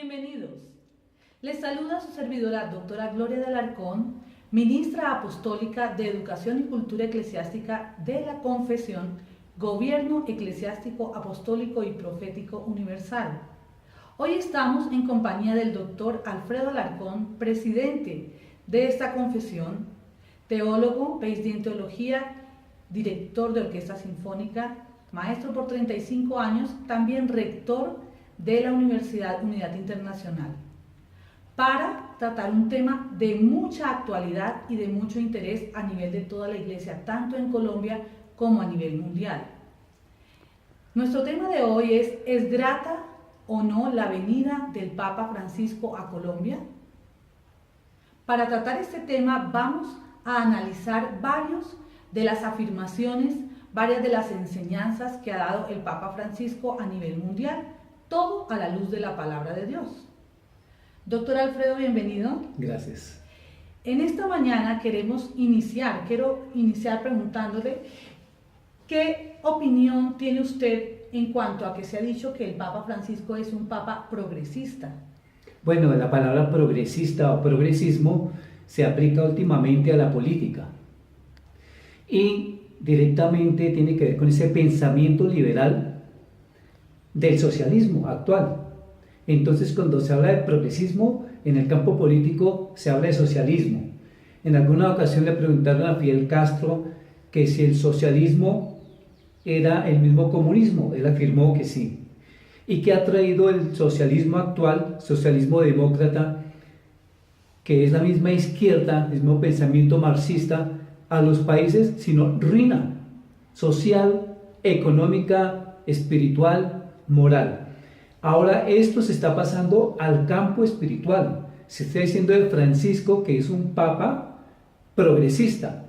Bienvenidos. Les saluda su servidora, doctora Gloria de Alarcón, ministra apostólica de Educación y Cultura Eclesiástica de la Confesión Gobierno Eclesiástico Apostólico y Profético Universal. Hoy estamos en compañía del doctor Alfredo Alarcón, presidente de esta confesión, teólogo, PhD en teología, director de orquesta sinfónica, maestro por 35 años, también rector de la Universidad Unidad Internacional, para tratar un tema de mucha actualidad y de mucho interés a nivel de toda la Iglesia, tanto en Colombia como a nivel mundial. Nuestro tema de hoy ¿es grata o no la venida del Papa Francisco a Colombia? Para tratar este tema vamos a analizar varios de las afirmaciones, varias de las enseñanzas que ha dado el Papa Francisco a nivel mundial, todo a la luz de la palabra de Dios. Doctor Alfredo, bienvenido. Gracias. En esta mañana quiero iniciar preguntándole qué opinión tiene usted en cuanto a que se ha dicho que el Papa Francisco es un Papa progresista. Bueno, la palabra progresista o progresismo se aplica últimamente a la política y directamente tiene que ver con ese pensamiento liberal del socialismo actual. Entonces, cuando se habla de progresismo en el campo político, se habla de socialismo. En alguna ocasión le preguntaron a Fidel Castro que si el socialismo era el mismo comunismo. Él afirmó que sí. ¿Y qué ha traído el socialismo actual, socialismo demócrata, que es la misma izquierda, el mismo pensamiento marxista, a los países? Sino ruina social, económica, espiritual, moral. Ahora esto se está pasando al campo espiritual. Se está diciendo de Francisco que es un papa progresista,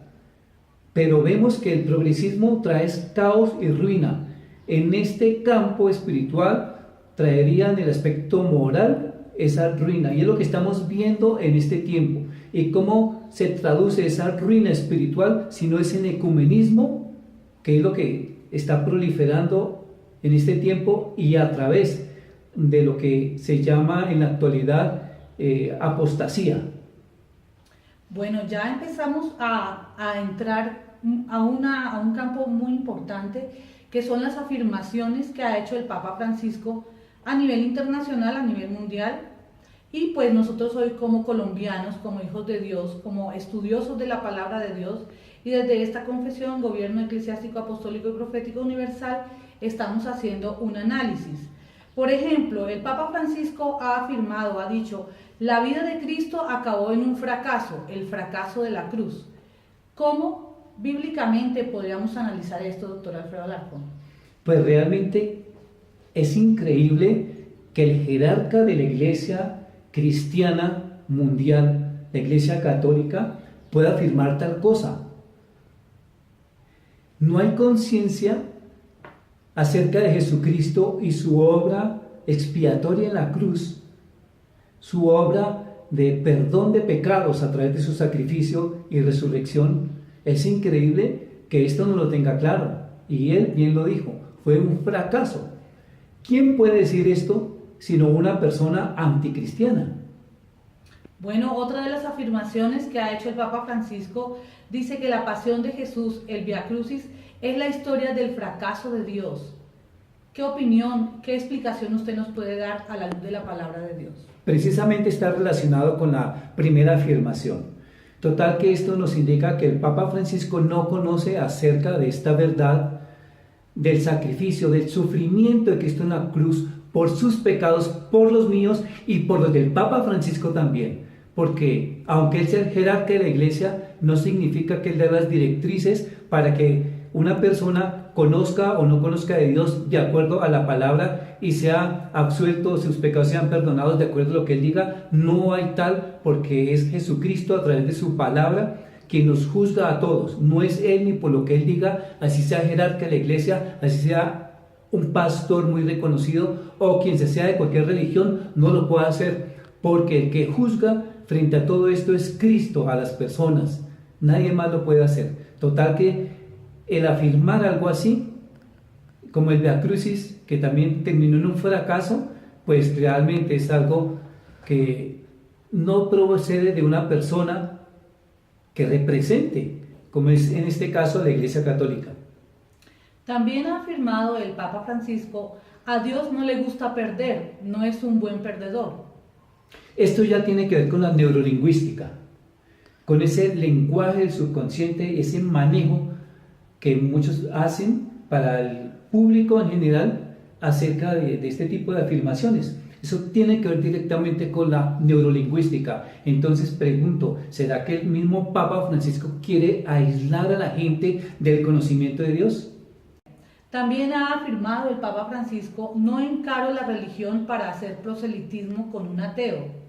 pero vemos que el progresismo trae caos y ruina. En este campo espiritual traería en el aspecto moral esa ruina, y es lo que estamos viendo en este tiempo. Y cómo se traduce esa ruina espiritual si no es en ecumenismo, que es lo que está proliferando en este tiempo, y a través de lo que se llama en la actualidad apostasía. Bueno, ya empezamos a entrar a un campo muy importante, que son las afirmaciones que ha hecho el Papa Francisco a nivel internacional, a nivel mundial, y pues nosotros hoy como colombianos, como hijos de Dios, como estudiosos de la palabra de Dios, y desde esta confesión, Gobierno Eclesiástico Apostólico y Profético Universal, estamos haciendo un análisis. Por ejemplo, el Papa Francisco ha afirmado, ha dicho, la vida de Cristo acabó en un fracaso, el fracaso de la cruz. ¿Cómo bíblicamente podríamos analizar esto, doctor Alfredo Alarcón? Pues realmente es increíble que el jerarca de la Iglesia cristiana mundial, la Iglesia católica, pueda afirmar tal cosa. No hay conciencia acerca de Jesucristo y su obra expiatoria en la cruz, su obra de perdón de pecados a través de su sacrificio y resurrección. Es increíble que esto no lo tenga claro, y él bien lo dijo, fue un fracaso. ¿Quién puede decir esto sino una persona anticristiana? Bueno, otra de las afirmaciones que ha hecho el Papa Francisco dice que la pasión de Jesús, el Vía Crucis, es la historia del fracaso de Dios. ¿Qué opinión, qué explicación usted nos puede dar a la luz de la palabra de Dios? Precisamente está relacionado con la primera afirmación. Total que esto nos indica que el Papa Francisco no conoce acerca de esta verdad del sacrificio, del sufrimiento de Cristo en la cruz por sus pecados, por los míos y por los del Papa Francisco también. Porque aunque él sea el jerarca de la Iglesia, no significa que él dé las directrices para que una persona conozca o no conozca de Dios de acuerdo a la palabra y sea absuelto, sus pecados sean perdonados de acuerdo a lo que él diga. No hay tal, porque es Jesucristo a través de su palabra quien nos juzga a todos. No es él ni por lo que él diga, así sea jerarca de la Iglesia, así sea un pastor muy reconocido o quien sea de cualquier religión, no lo puede hacer, porque el que juzga frente a todo esto es Cristo a las personas. Nadie más lo puede hacer. Total que el afirmar algo así, como el Via Crucis, que también terminó en un fracaso, pues realmente es algo que no procede de una persona que represente, como es en este caso la Iglesia Católica. También ha afirmado el Papa Francisco: a Dios no le gusta perder, no es un buen perdedor. Esto ya tiene que ver con la neurolingüística, con ese lenguaje del subconsciente, ese manejo que muchos hacen para el público en general acerca de este tipo de afirmaciones. Eso tiene que ver directamente con la neurolingüística. Entonces pregunto, ¿será que el mismo Papa Francisco quiere aislar a la gente del conocimiento de Dios? También ha afirmado el Papa Francisco: no encaro la religión para hacer proselitismo con un ateo.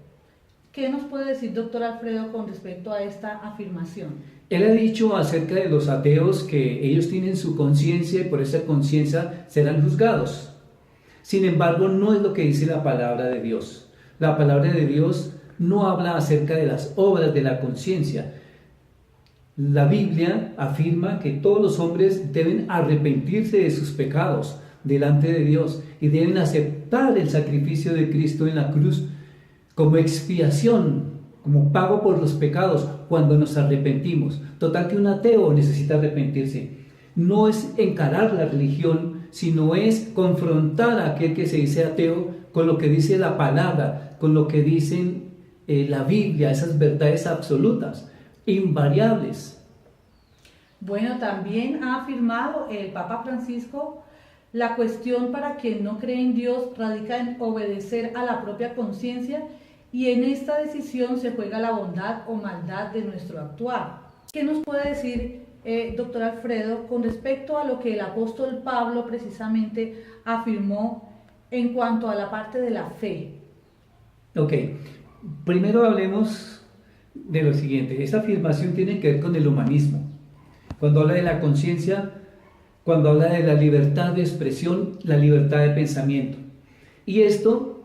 ¿Qué nos puede decir, doctor Alfredo, con respecto a esta afirmación? Él ha dicho acerca de los ateos que ellos tienen su conciencia y por esa conciencia serán juzgados. Sin embargo, no es lo que dice la palabra de Dios. La palabra de Dios no habla acerca de las obras de la conciencia. La Biblia afirma que todos los hombres deben arrepentirse de sus pecados delante de Dios y deben aceptar el sacrificio de Cristo en la cruz como expiación, como pago por los pecados cuando nos arrepentimos. Total que un ateo necesita arrepentirse. No es encarar la religión, sino es confrontar a aquel que se dice ateo con lo que dice la palabra, con lo que dicen la Biblia, esas verdades absolutas, invariables. Bueno, también ha afirmado el Papa Francisco: la cuestión para quien no cree en Dios radica en obedecer a la propia conciencia, y en esta decisión se juega la bondad o maldad de nuestro actuar. ¿Qué nos puede decir, doctor Alfredo, con respecto a lo que el apóstol Pablo precisamente afirmó en cuanto a la parte de la fe? Ok, primero hablemos de lo siguiente. Esta afirmación tiene que ver con el humanismo. Cuando habla de la conciencia, cuando habla de la libertad de expresión, la libertad de pensamiento. Y esto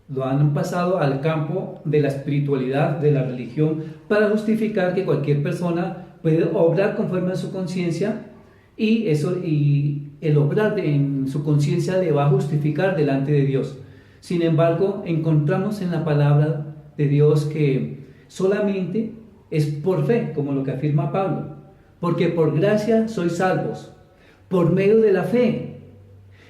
lo han pasado al campo de la espiritualidad, de la religión, para justificar que cualquier persona puede obrar conforme a su conciencia y el obrar en su conciencia le va a justificar delante de Dios. Sin embargo, encontramos en la palabra de Dios que solamente es por fe, como lo que afirma Pablo, porque por gracia sois salvos, por medio de la fe.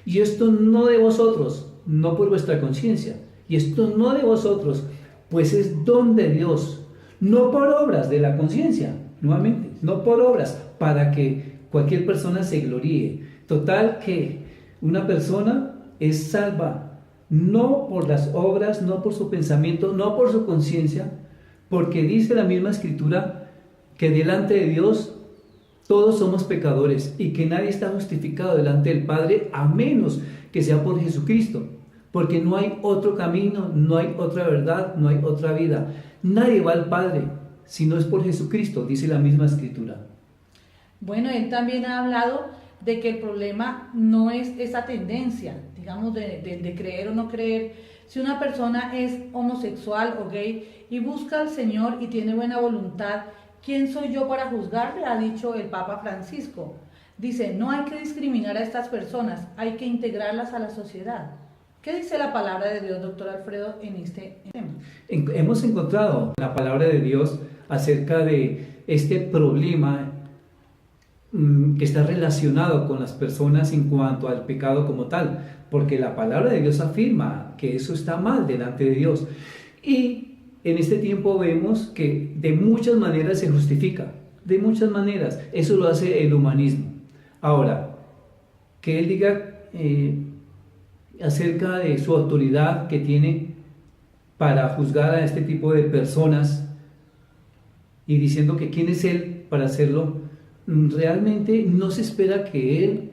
Y esto no de vosotros, no por vuestra conciencia. Y esto no de vosotros, pues es don de Dios, no por obras de la conciencia, nuevamente, no por obras, para que cualquier persona se gloríe. Total que una persona es salva, no por las obras, no por su pensamiento, no por su conciencia, porque dice la misma Escritura que delante de Dios todos somos pecadores y que nadie está justificado delante del Padre a menos que sea por Jesucristo. Porque no hay otro camino, no hay otra verdad, no hay otra vida. Nadie va al Padre si no es por Jesucristo, dice la misma Escritura. Bueno, él también ha hablado de que el problema no es esa tendencia, digamos, de creer o no creer. Si una persona es homosexual o gay y busca al Señor y tiene buena voluntad, ¿quién soy yo para juzgarle?, ha dicho el Papa Francisco. Dice: no hay que discriminar a estas personas, hay que integrarlas a la sociedad. ¿Qué dice la palabra de Dios, doctor Alfredo, en este tema? Hemos encontrado la palabra de Dios acerca de este problema que está relacionado con las personas en cuanto al pecado como tal, porque la palabra de Dios afirma que eso está mal delante de Dios. Y en este tiempo vemos que de muchas maneras se justifica, de muchas maneras. Eso lo hace el humanismo. Ahora, que él diga acerca de su autoridad que tiene para juzgar a este tipo de personas y diciendo que quién es él para hacerlo, realmente no se espera que él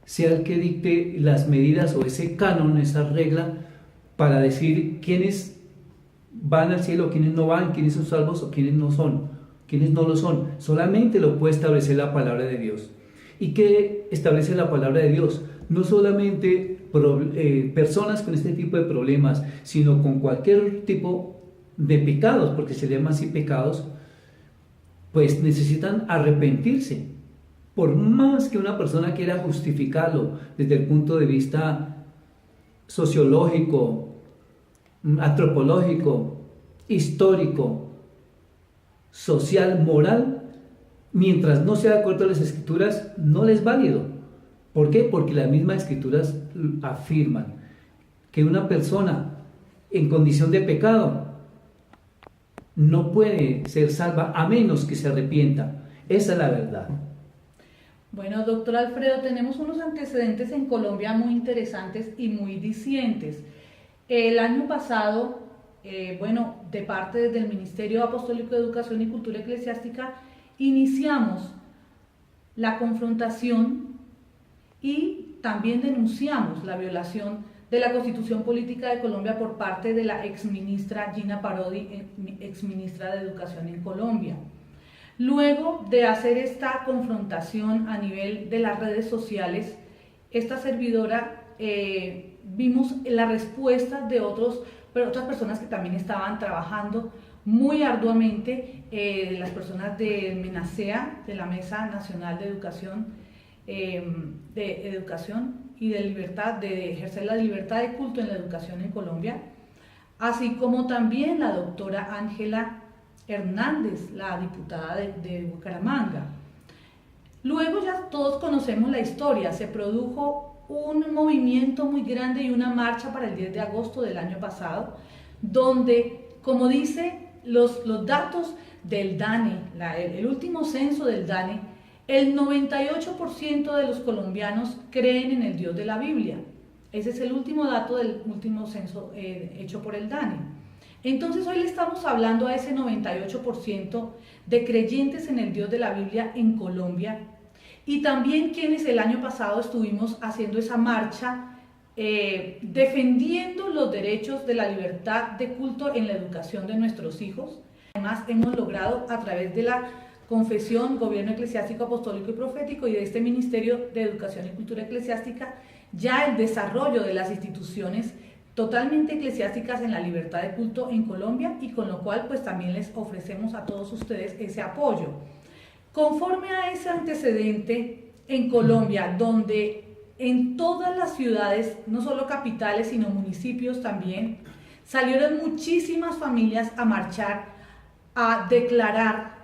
sea el que dicte las medidas o ese canon, esa regla para decir quiénes van al cielo, quiénes no van, quiénes son salvos o quiénes no son, quiénes no lo son. Solamente lo puede establecer la palabra de Dios. ¿Y qué establece la palabra de Dios? No solamente personas con este tipo de problemas, sino con cualquier tipo de pecados, porque se llaman así pecados, pues necesitan arrepentirse. Por más que una persona quiera justificarlo desde el punto de vista sociológico, antropológico, histórico, social, moral, mientras no sea de acuerdo a las escrituras, no les es válido. ¿Por qué? Porque las mismas escrituras afirman que una persona en condición de pecado no puede ser salva a menos que se arrepienta. Esa es la verdad. Bueno, doctor Alfredo, tenemos unos antecedentes en Colombia muy interesantes y muy dicientes. El año pasado, de parte del Ministerio Apostólico de Educación y Cultura Eclesiástica, iniciamos la confrontación y también denunciamos la violación de la Constitución Política de Colombia por parte de la exministra Gina Parodi, exministra de Educación en Colombia. Luego de hacer esta confrontación a nivel de las redes sociales, esta servidora vimos la respuesta de otras personas que también estaban trabajando muy arduamente, las personas de MENASEA, de la Mesa Nacional de Educación y de libertad, de ejercer la libertad de culto en la educación en Colombia, así como también la doctora Ángela Hernández, la diputada de Bucaramanga. Luego ya todos conocemos la historia, se produjo un movimiento muy grande y una marcha para el 10 de agosto del año pasado, donde, como dice los datos del DANE, el último censo del DANE, el 98% de los colombianos creen en el Dios de la Biblia. Ese es el último dato del último censo hecho por el DANE. Entonces hoy le estamos hablando a ese 98% de creyentes en el Dios de la Biblia en Colombia, y también quienes el año pasado estuvimos haciendo esa marcha defendiendo los derechos de la libertad de culto en la educación de nuestros hijos. Además hemos logrado a través de la Confesión, Gobierno Eclesiástico, Apostólico y Profético y de este Ministerio de Educación y Cultura Eclesiástica ya el desarrollo de las instituciones totalmente eclesiásticas en la libertad de culto en Colombia, y con lo cual pues también les ofrecemos a todos ustedes ese apoyo. Conforme a ese antecedente en Colombia, donde en todas las ciudades, no solo capitales sino municipios también, salieron muchísimas familias a marchar, a declarar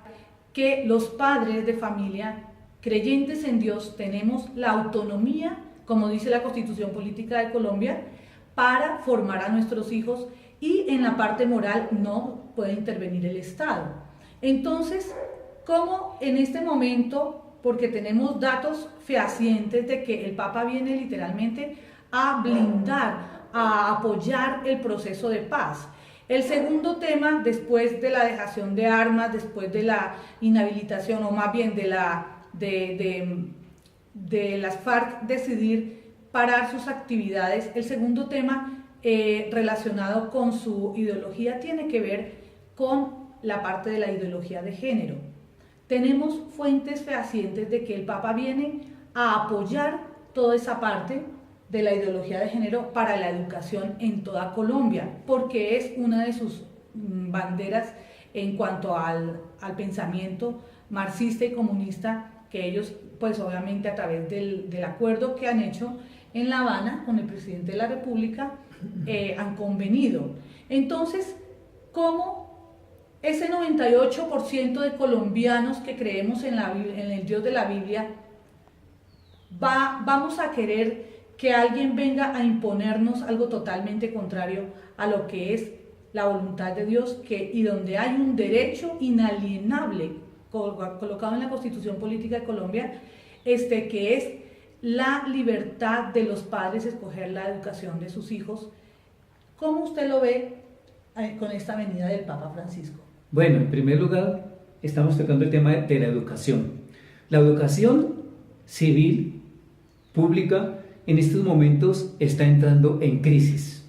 que los padres de familia creyentes en Dios tenemos la autonomía, como dice la Constitución Política de Colombia, para formar a nuestros hijos, y en la parte moral no puede intervenir el Estado. Entonces, ¿cómo en este momento, porque tenemos datos fehacientes de que el Papa viene literalmente a blindar, a apoyar el proceso de paz? El segundo tema, después de la dejación de armas, después de la inhabilitación, o más bien de las FARC decidir parar sus actividades, el segundo tema relacionado con su ideología tiene que ver con la parte de la ideología de género. Tenemos fuentes fehacientes de que el Papa viene a apoyar toda esa parte de la ideología de género para la educación en toda Colombia, porque es una de sus banderas en cuanto al pensamiento marxista y comunista, que ellos pues obviamente a través del acuerdo que han hecho en La Habana con el presidente de la República han convenido. Entonces, ¿cómo ese 98% de colombianos que creemos en el Dios de la Biblia vamos a querer que alguien venga a imponernos algo totalmente contrario a lo que es la voluntad de Dios, y donde hay un derecho inalienable colocado en la Constitución Política de Colombia, que es la libertad de los padres escoger la educación de sus hijos? ¿Cómo usted lo ve con esta venida del Papa Francisco? Bueno, en primer lugar, estamos tocando el tema de la educación. La educación civil, pública, en estos momentos está entrando en crisis.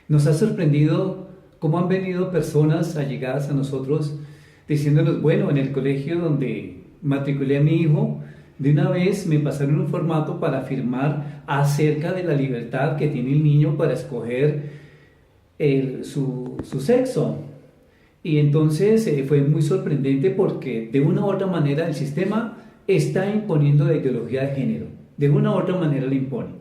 Nos ha sorprendido cómo han venido personas allegadas a nosotros diciéndonos, bueno, en el colegio donde matriculé a mi hijo, de una vez me pasaron un formato para firmar acerca de la libertad que tiene el niño para escoger su sexo. Y entonces fue muy sorprendente, porque de una u otra manera el sistema está imponiendo la ideología de género, de una u otra manera la impone.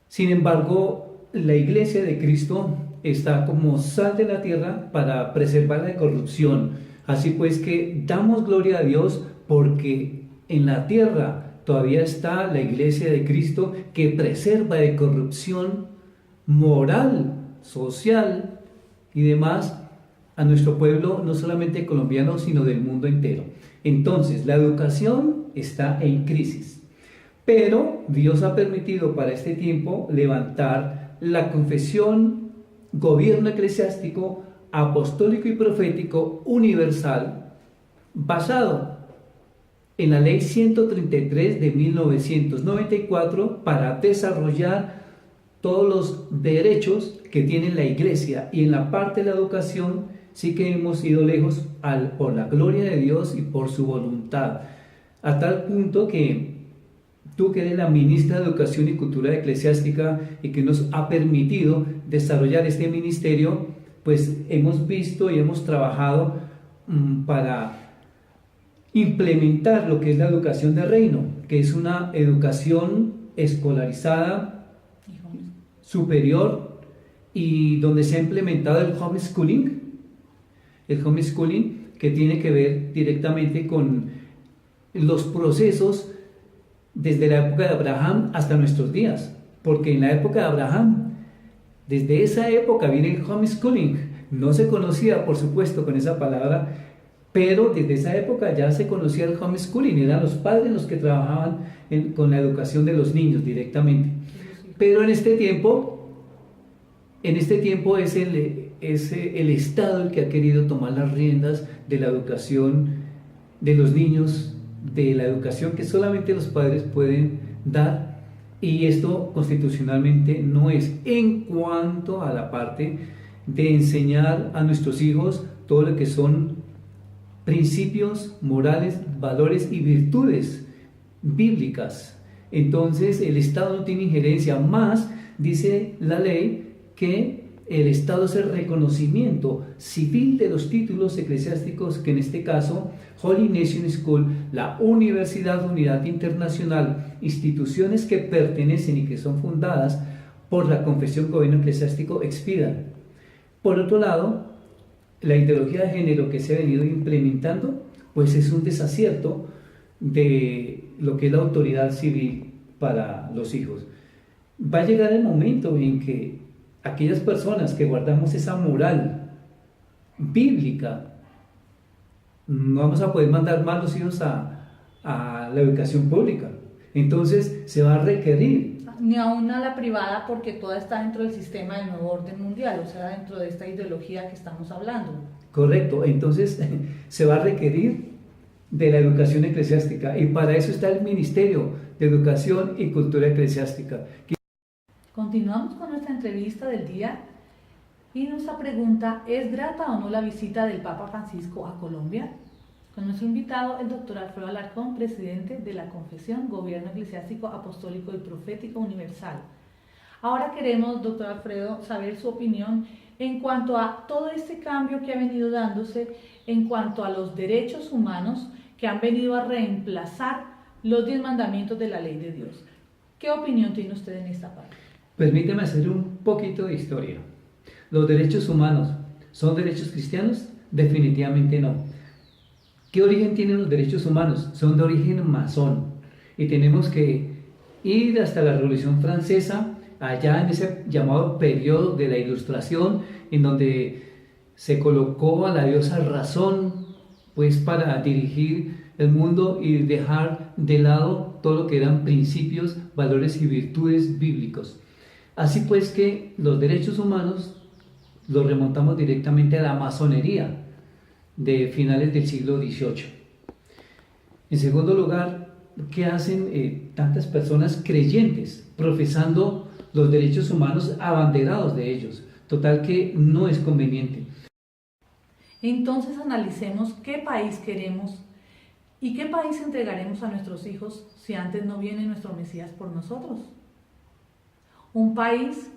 Sin embargo, la iglesia de Cristo está como sal de la tierra para preservarla de corrupción. Así pues que damos gloria a Dios porque en la tierra todavía está la iglesia de Cristo que preserva de corrupción moral, social y demás a nuestro pueblo, no solamente colombiano, sino del mundo entero. Entonces, la educación está en crisis, pero Dios ha permitido para este tiempo levantar la confesión, gobierno eclesiástico, apostólico y profético universal, basado en la ley 133 de 1994 para desarrollar todos los derechos que tiene la iglesia. Y en la parte de la educación sí que hemos ido lejos por la gloria de Dios y por su voluntad, a tal punto que tú, que eres la ministra de Educación y Cultura Eclesiástica y que nos ha permitido desarrollar este ministerio, pues hemos visto y hemos trabajado para implementar lo que es la educación de reino, que es una educación escolarizada, superior, y donde se ha implementado el homeschooling que tiene que ver directamente con los procesos desde la época de Abraham hasta nuestros días, porque en la época de Abraham, desde esa época viene el homeschooling. No se conocía, por supuesto, con esa palabra, pero desde esa época ya se conocía el homeschooling, eran los padres los que trabajaban con la educación de los niños directamente. Pero en este tiempo es el Estado el que ha querido tomar las riendas de la educación de los niños, de la educación que solamente los padres pueden dar, y esto constitucionalmente no es en cuanto a la parte de enseñar a nuestros hijos todo lo que son principios morales, valores y virtudes bíblicas. Entonces el Estado no tiene injerencia, más dice la ley que el Estado es el reconocimiento civil de los títulos eclesiásticos, que en este caso Holy Nation School, la Universidad de Unidad Internacional, instituciones que pertenecen y que son fundadas por la Confesión Gobierno Eclesiástico, expidan. Por otro lado, la ideología de género que se ha venido implementando, pues es un desacierto de lo que es la autoridad civil para los hijos. Va a llegar el momento en que aquellas personas que guardamos esa moral bíblica, no vamos a poder mandar más los hijos a la educación pública. Entonces se va a requerir, ni aún a la privada, porque toda está dentro del sistema del nuevo orden mundial, o sea, dentro de esta ideología que estamos hablando. Correcto, entonces se va a requerir de la educación eclesiástica, y para eso está el Ministerio de Educación y Cultura Eclesiástica. Continuamos con nuestra entrevista del día y nuestra pregunta: ¿es grata o no la visita del Papa Francisco a Colombia? Con nuestro invitado, el doctor Alfredo Alarcón, presidente de la Confesión, Gobierno Eclesiástico, Apostólico y Profético Universal. Ahora queremos, doctor Alfredo, saber su opinión en cuanto a todo este cambio que ha venido dándose en cuanto a los derechos humanos que han venido a reemplazar los 10 mandamientos de la ley de Dios. ¿Qué opinión tiene usted en esta parte? Permíteme hacer un poquito de historia. ¿Los derechos humanos son derechos cristianos? Definitivamente no. ¿Qué origen tienen los derechos humanos? Son de origen masón. Y tenemos que ir hasta la Revolución Francesa, allá en ese llamado periodo de la Ilustración, en donde se colocó a la diosa razón, pues para dirigir el mundo y dejar de lado todo lo que eran principios, valores y virtudes bíblicos. Así pues que los derechos humanos los remontamos directamente a la masonería de finales del siglo XVIII. En segundo lugar, ¿qué hacen tantas personas creyentes profesando los derechos humanos, abanderados de ellos? Total que no es conveniente. Entonces analicemos qué país queremos y qué país entregaremos a nuestros hijos si antes no viene nuestro Mesías por nosotros. ¿Un país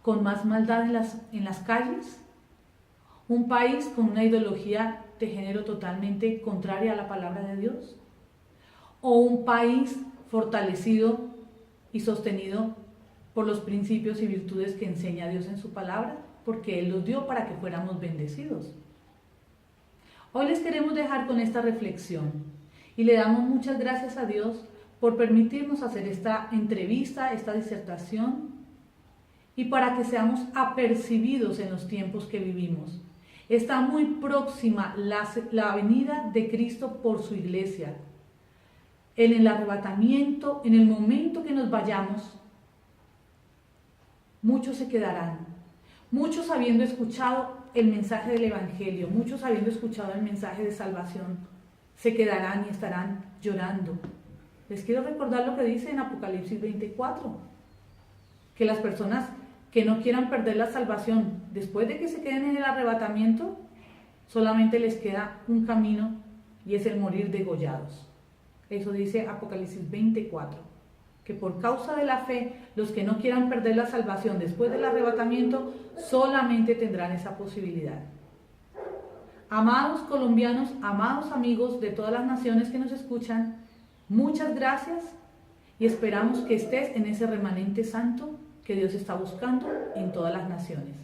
con más maldad en las calles? ¿Un país con una ideología de género totalmente contraria a la palabra de Dios? ¿O un país fortalecido y sostenido por los principios y virtudes que enseña Dios en su palabra, porque Él los dio para que fuéramos bendecidos. Hoy les queremos dejar con esta reflexión y le damos muchas gracias a Dios por permitirnos hacer esta entrevista, esta disertación, y para que seamos apercibidos en los tiempos que vivimos. Está muy próxima la venida de Cristo por su iglesia. En el arrebatamiento, en el momento que nos vayamos, muchos se quedarán. Muchos habiendo escuchado el mensaje del Evangelio, muchos habiendo escuchado el mensaje de salvación, se quedarán y estarán llorando. Les quiero recordar lo que dice en Apocalipsis 24, que las personas que no quieran perder la salvación, después de que se queden en el arrebatamiento, solamente les queda un camino y es el morir degollados. Eso dice Apocalipsis 24, que por causa de la fe, los que no quieran perder la salvación después del arrebatamiento, solamente tendrán esa posibilidad. Amados colombianos, amados amigos de todas las naciones que nos escuchan, muchas gracias y esperamos que estés en ese remanente santo que Dios está buscando en todas las naciones.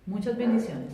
Muchas bendiciones.